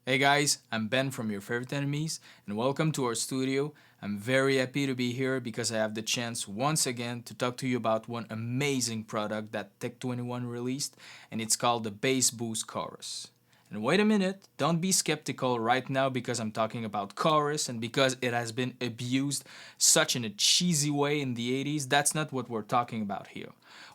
Hey guys, I'm Ben from your favorite enemies and welcome to our studio. I'm very happy to be here because I have the chance once again to talk to you about one amazing product that Tech21 released, and it's called the Bass Boost Chorus. And wait a minute, don't be skeptical right now because I'm talking about chorus and because it has been abused such in a cheesy way in the 80s. That's not what we're talking about here.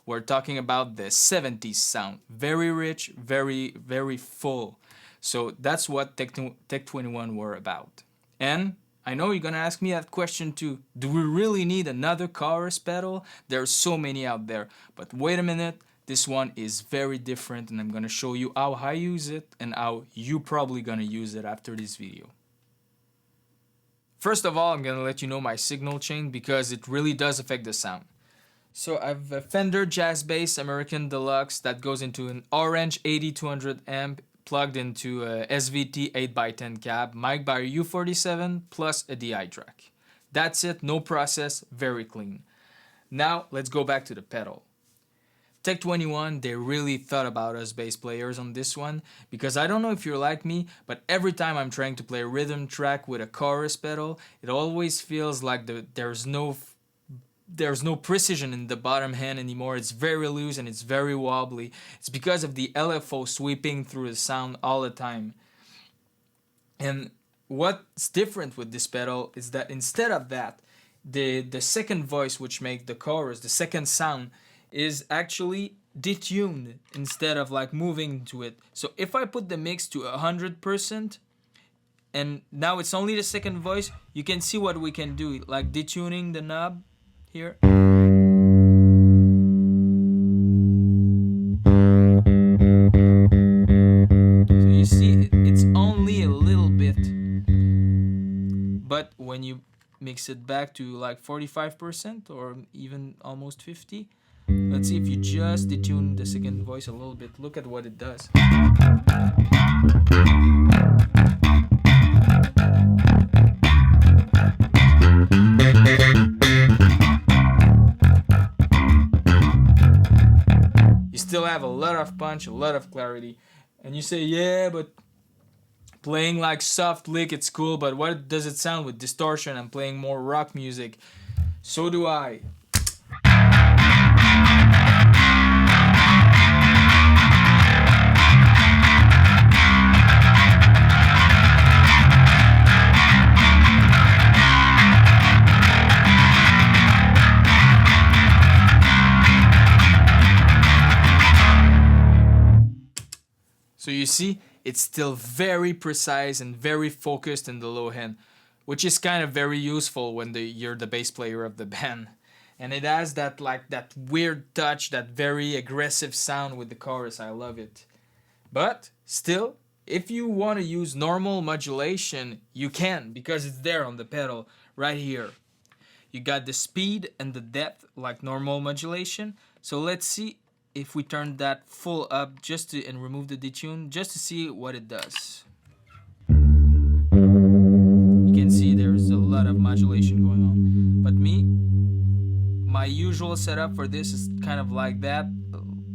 We're talking about the 70s sound. Very rich, very full. So that's what Tech21 were about. And I know you're gonna ask me that question too. Do we really need another chorus pedal? There's so many out there. But wait a minute, this one is very different and I'm gonna show you how I use it and how you probably gonna use it after this video. First of all, I'm gonna let you know my signal chain because it really does affect the sound. So I have a Fender Jazz Bass American Deluxe that goes into an orange 8200 amp plugged into a SVT 8x10 cab, mic by a U47 plus a DI track. That's it, no process, very clean. Now let's go back to the pedal. Tech21, they really thought about us bass players on this one because I don't know if you're like me, but every time I'm trying to play a rhythm track with a chorus pedal, it always feels like there's no precision in the bottom hand anymore. It's very loose and it's very wobbly. It's because of the LFO sweeping through the sound all the time. And what's different with this pedal is that instead of that, the second voice, which makes the chorus, the second sound, is actually detuned instead of like moving to it. So if I put the mix to 100%, and now it's only the second voice, you can see what we can do, like detuning the knob here. So you see, it's only a little bit. But when you mix it back to like 45% or even almost 50, let's see if you just detune the second voice a little bit. Look at what it does. Still have a lot of punch, a lot of clarity. And you say, yeah, but playing like soft lick, it's cool, but what does it sound with distortion? I'm playing more rock music. So do I. So you see, it's still very precise and very focused in the low end, which is kind of very useful when you're the bass player of the band. And it has that weird touch, that very aggressive sound with the chorus. I love it. But still, if you want to use normal modulation, you can, because it's there on the pedal right here. You got the speed and the depth like normal modulation. So let's see if we turn that full up and remove the detune just to see what it does. You can see there's a lot of modulation going on. But my usual setup for this is kind of like that,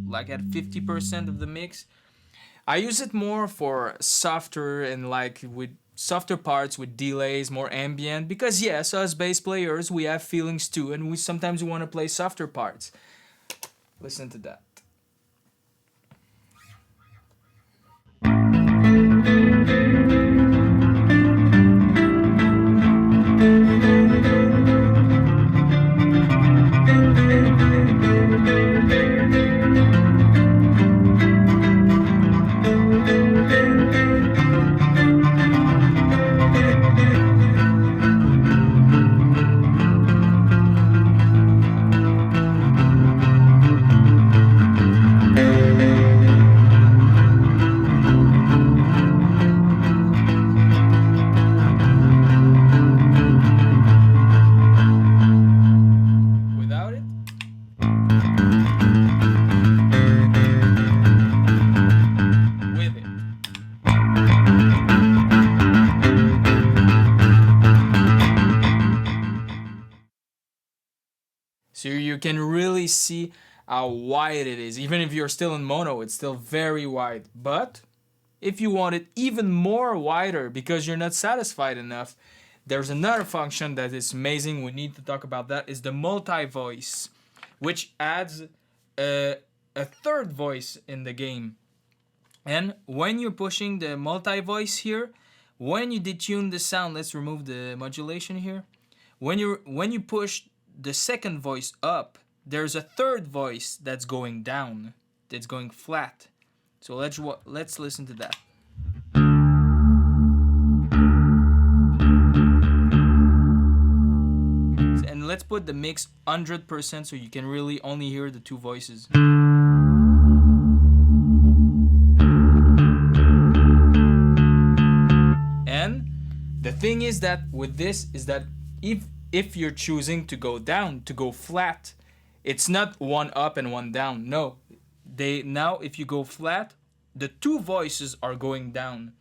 like at 50% of the mix. I use it more for softer and like with softer parts with delays, more ambient, because yes, us bass players, we have feelings too, and we sometimes want to play softer parts. Listen to that. So you can really see how wide it is. Even if you're still in mono, it's still very wide. But If you want it even more wider because you're not satisfied enough, there's another function that is amazing. We need to talk about that. Is the multi-voice, which adds a third voice in the game. And when you're pushing the multi-voice here, when you detune the sound, let's remove the modulation here. When you push the second voice up, there's a third voice that's going down, that's going flat. So let's listen to that. And let's put the mix 100% so you can really only hear the two voices. And the thing is that with this is that if you're choosing to go down, to go flat, it's not one up and one down. No, now if you go flat, the two voices are going down,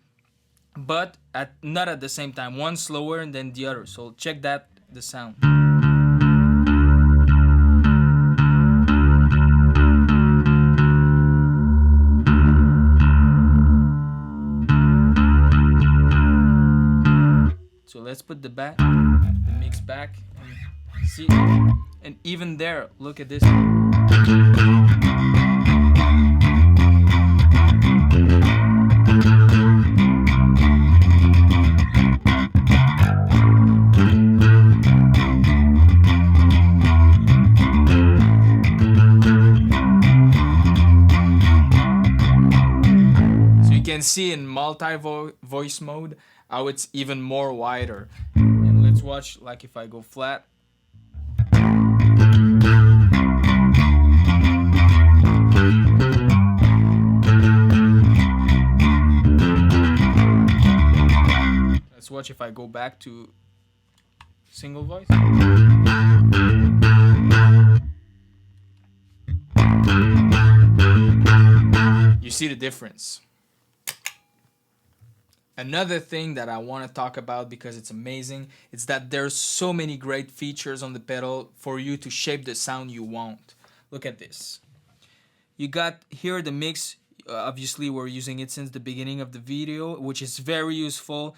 but not at the same time. One slower than the other. So check that, the sound. So let's put the mix back and see. And even there, look at this. So you can see in multi-voice mode how it's even more wider. And let's watch, like if I go flat. Let's watch if I go back to single voice. You see the difference. Another thing that I want to talk about because it's amazing, is that there's so many great features on the pedal for you to shape the sound you want. Look at this. You got here the mix. Obviously, we're using it since the beginning of the video, which is very useful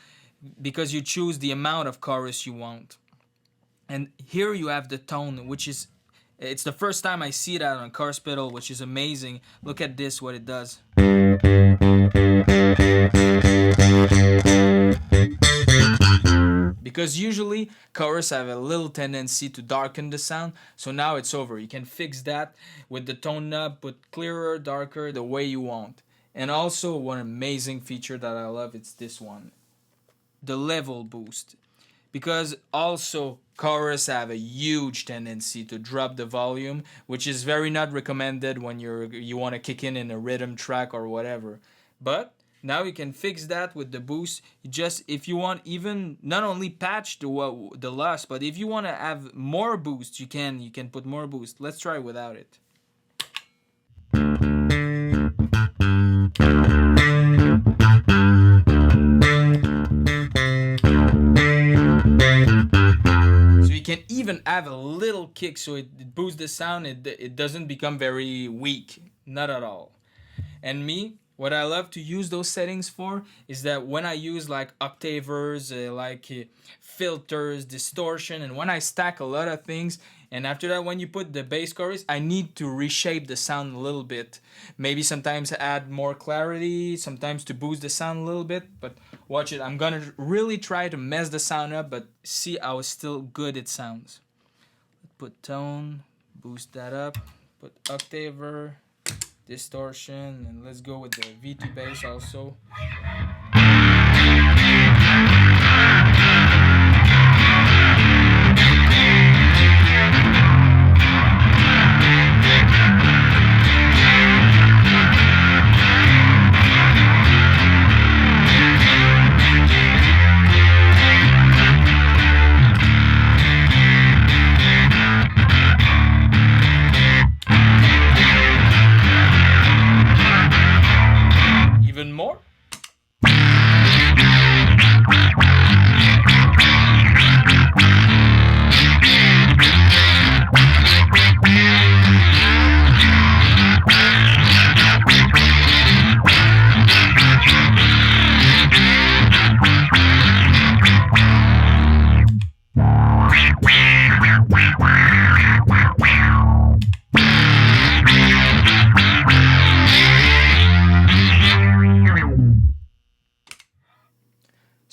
because you choose the amount of chorus you want. And here you have the tone, which is, it's the first time I see that on a chorus pedal, which is amazing. Look at this, what it does. Because usually chorus have a little tendency to darken the sound, so now it's over. You can fix that with the tone knob, put clearer, darker, the way you want. And also one amazing feature that I love, it's this one, the level boost. Because also chorus have a huge tendency to drop the volume, which is very not recommended when you want to kick in a rhythm track or whatever. But now you can fix that with the boost. Just if you want, even not only patch the loss, but if you want to have more boost, you can put more boost. Let's try without it. So you can even have a little kick, so it boosts the sound. It doesn't become very weak, not at all. And me, what I love to use those settings for is that when I use like octavers, filters, distortion, and when I stack a lot of things, and after that when you put the bass chorus, I need to reshape the sound a little bit. Maybe sometimes add more clarity, sometimes to boost the sound a little bit, but watch it. I'm gonna really try to mess the sound up, but see how still good it sounds. Put tone, boost that up, put octaver, distortion, and let's go with the V2 bass also. Even more.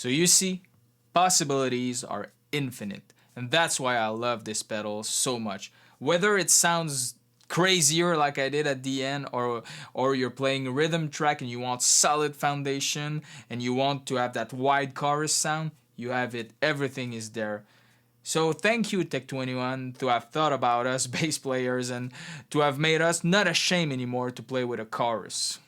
So you see, possibilities are infinite. And that's why I love this pedal so much. Whether it sounds crazier like I did at the end, or you're playing a rhythm track and you want solid foundation and you want to have that wide chorus sound, you have it. Everything is there. So thank you, Tech21, to have thought about us bass players and to have made us not ashamed anymore to play with a chorus.